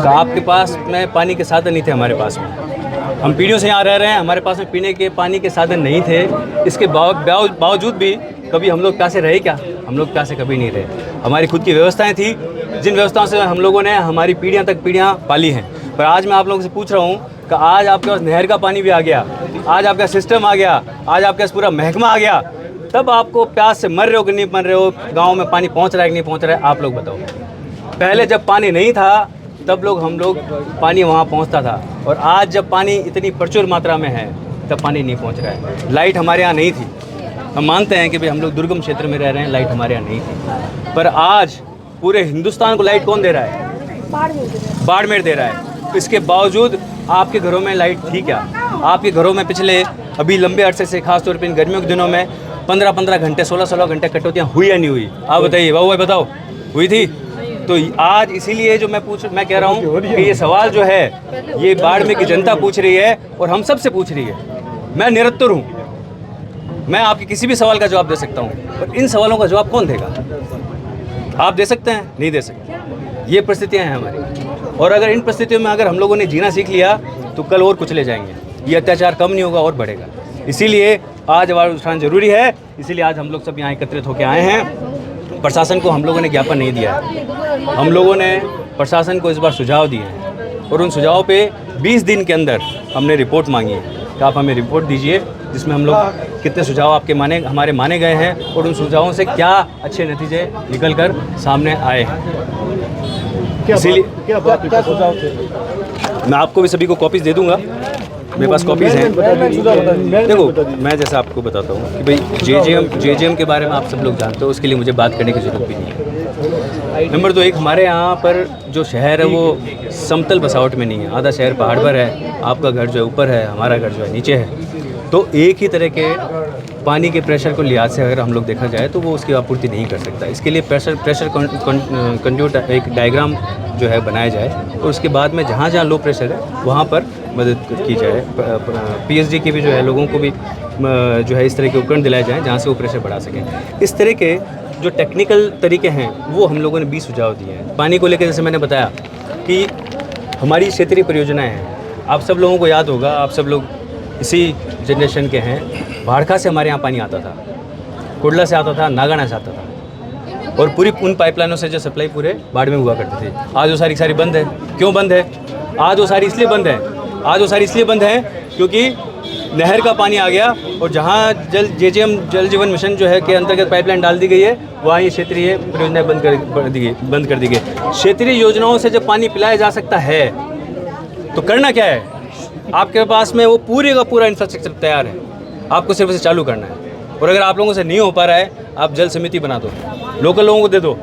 तो आपके पास में पानी के साधन नहीं थे, हमारे पास में हम पीढ़ियों से यहाँ रह रहे हैं, हमारे पास में पीने के पानी के साधन नहीं थे। इसके बावजूद भी कभी हम लोग प्यासे रहे क्या? हम लोग प्यासे कभी नहीं रहे। हमारी खुद की व्यवस्थाएं थी, जिन व्यवस्थाओं से हम लोगों ने हमारी पीढ़ियाँ तक पीढ़ियाँ पाली हैं। पर आज मैं आप लोगों से पूछ रहा हूँ कि आज आपके पास नहर का पानी भी आ गया, आज आपका सिस्टम आ गया, आज आपके पास पूरा महकमा आ गया, तब आपको प्यास से मर रहे हो कि नहीं मर रहे हो? गाँव में पानी पहुँच रहा है कि नहीं पहुँच रहा है? आप लोग बताओ। पहले जब पानी नहीं था तब हम लोग पानी वहाँ पहुँचता था, और आज जब पानी इतनी प्रचुर मात्रा में है तब पानी नहीं पहुँच रहा है। लाइट हमारे यहाँ नहीं थी, हम मानते हैं कि भाई हम लोग दुर्गम क्षेत्र में रह रहे हैं, लाइट हमारे यहाँ नहीं थी, पर आज पूरे हिंदुस्तान को लाइट कौन दे रहा है? बाड़मेर दे रहा है। इसके बावजूद आपके घरों में लाइट थी क्या? आपके घरों में पिछले अभी लंबे अरसे से, खासतौर पर इन गर्मियों के दिनों में 15-15 घंटे 16-16 घंटे कटौतियाँ हुई या नहीं हुई? आप बताइए बाबू भाई, बताओ हुई थी? तो आज इसीलिए जो मैं कह रहा हूँ कि ये सवाल जो है ये बाड़मेर की जनता पूछ रही है और हम सब से पूछ रही है। मैं निरत्तर हूँ, मैं आपके किसी भी सवाल का जवाब दे सकता हूँ, पर इन सवालों का जवाब कौन देगा? आप दे सकते हैं? नहीं दे सकते। ये परिस्थितियाँ हैं हमारी, और अगर इन परिस्थितियों में अगर हम लोगों ने जीना सीख लिया तो कल और कुचले जाएंगे। ये अत्याचार कम नहीं होगा और बढ़ेगा। इसीलिए आज आवाज़ उठाना जरूरी है। इसीलिए आज हम लोग सब यहाँ एकत्रित होकर आए हैं। प्रशासन को हम लोगों ने ज्ञापन नहीं दिया है, हम लोगों ने प्रशासन को इस बार सुझाव दिए हैं, और उन सुझावों पे 20 दिन के अंदर हमने रिपोर्ट मांगी है कि आप हमें रिपोर्ट दीजिए जिसमें हम लोग कितने सुझाव आपके हमारे माने गए हैं, और उन सुझावों से क्या अच्छे नतीजे निकल कर सामने आए हैं। इसीलिए मैं आपको भी सभी को कॉपीज़ दे दूँगा, मेरे पास कॉपीज़ हैं। देखो, मैं जैसा आपको बताता हूँ कि भाई जेजेएम के बारे में आप सब लोग जानते हो, उसके लिए मुझे बात करने की ज़रूरत भी नहीं है। नंबर 2, एक हमारे यहाँ पर जो शहर है वो समतल बसावट में नहीं है, आधा शहर पहाड़ पर है, आपका घर जो है ऊपर है, हमारा घर जो है नीचे है। तो एक ही तरह के पानी के प्रेशर को लिहाज से अगर हम लोग देखा जाए तो वो उसकी आपूर्ति नहीं कर सकता। इसके लिए प्रेशर कंट्यूट एक डायग्राम जो है बनाया जाए, और उसके बाद में जहाँ जहाँ लो प्रेशर है वहाँ पर मदद की जाए। पीएचडी के भी जो है लोगों को भी जो है इस तरह के उपकरण दिलाए जाएँ जहाँ से वो प्रेशर बढ़ा सकें। इस तरह के जो टेक्निकल तरीके हैं वो हम लोगों ने 20 सुझाव दिए हैं। पानी को लेकर जैसे मैंने बताया कि हमारी क्षेत्रीय परियोजनाएँ हैं, आप सब लोगों को याद होगा, आप सब लोग इसी जनरेशन के हैं। भाड़खा से हमारे यहाँ पानी आता था, कुडला से आता था, नागाना से आता था, और पूरी उन पाइपलाइनों से जो सप्लाई पूरे बाढ़ में हुआ करती थी। आज वो सारी बंद है। क्यों बंद है? आज वो सारी इसलिए बंद है क्योंकि नहर का पानी आ गया, और जहाँ जेजेएम जल जीवन मिशन जो है के अंतर्गत पाइपलाइन डाल दी गई है, वहाँ ये क्षेत्रीय परियोजनाएं बंद कर दी गई। क्षेत्रीय योजनाओं से जब पानी पिलाया जा सकता है तो करना क्या है? आपके पास में वो पूरे का पूरा इंफ्रास्ट्रक्चर तैयार है, आपको सिर्फ इसे चालू करना है। और अगर आप लोगों से नहीं हो पा रहा है, आप जल समिति बना दो, लोकल लोगों को दे दो,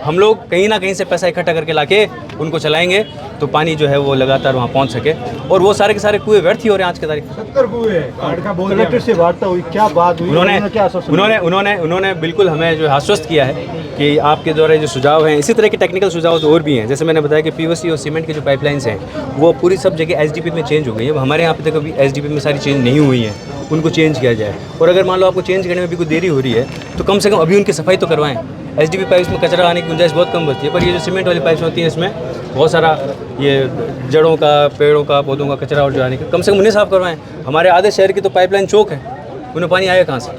हम लोग कहीं ना कहीं से पैसा इकट्ठा करके लाके उनको चलाएंगे तो पानी जो है वो लगातार वहाँ पहुँच सके। और वो सारे के सारे कुएं व्यर्थ ही हो रहे हैं आज के तारीख। 70 कुएं कलेक्टर से वार्ता हुई, क्या बात हुई? उन्होंने बिल्कुल हमें जो आश्वस्त किया है कि आपके द्वारा जो सुझाव हैं, इसी तरह के टेक्निकल सुझाव तो और भी हैं। जैसे मैंने बताया कि पीवीसी और सीमेंट की जो पाइपलाइंस हैं वो पूरी सब जगह एसडीपी में चेंज हो गई है। हमारे यहाँ पे तक अभी एसडीपी में सारी चेंज नहीं हुई हैं, उनको चेंज किया जाए। और अगर मान लो आपको चेंज करने में भी कोई देरी हो रही है तो कम से कम अभी उनकी सफाई तो करवाएं। एसडीपी पाइप्स में कचरा आने की गुंजाइश बहुत कम बचती है, पर ये जो सीमेंट वाली पाइप्स होती हैं इसमें बहुत सारा ये जड़ों का, पेड़ों का, पौधों का कचरा और जो आने का, कम से कम उन्हें साफ़ करवाएं। हमारे आधे शहर की तो पाइपलाइन चौक है, उन्हें पानी आएगा कहाँ से?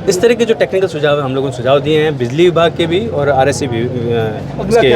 इस तरह के जो टेक्निकल सुझाव हैं हम लोगों ने सुझाव दिए हैं बिजली विभाग के भी और आरएससी भी इसके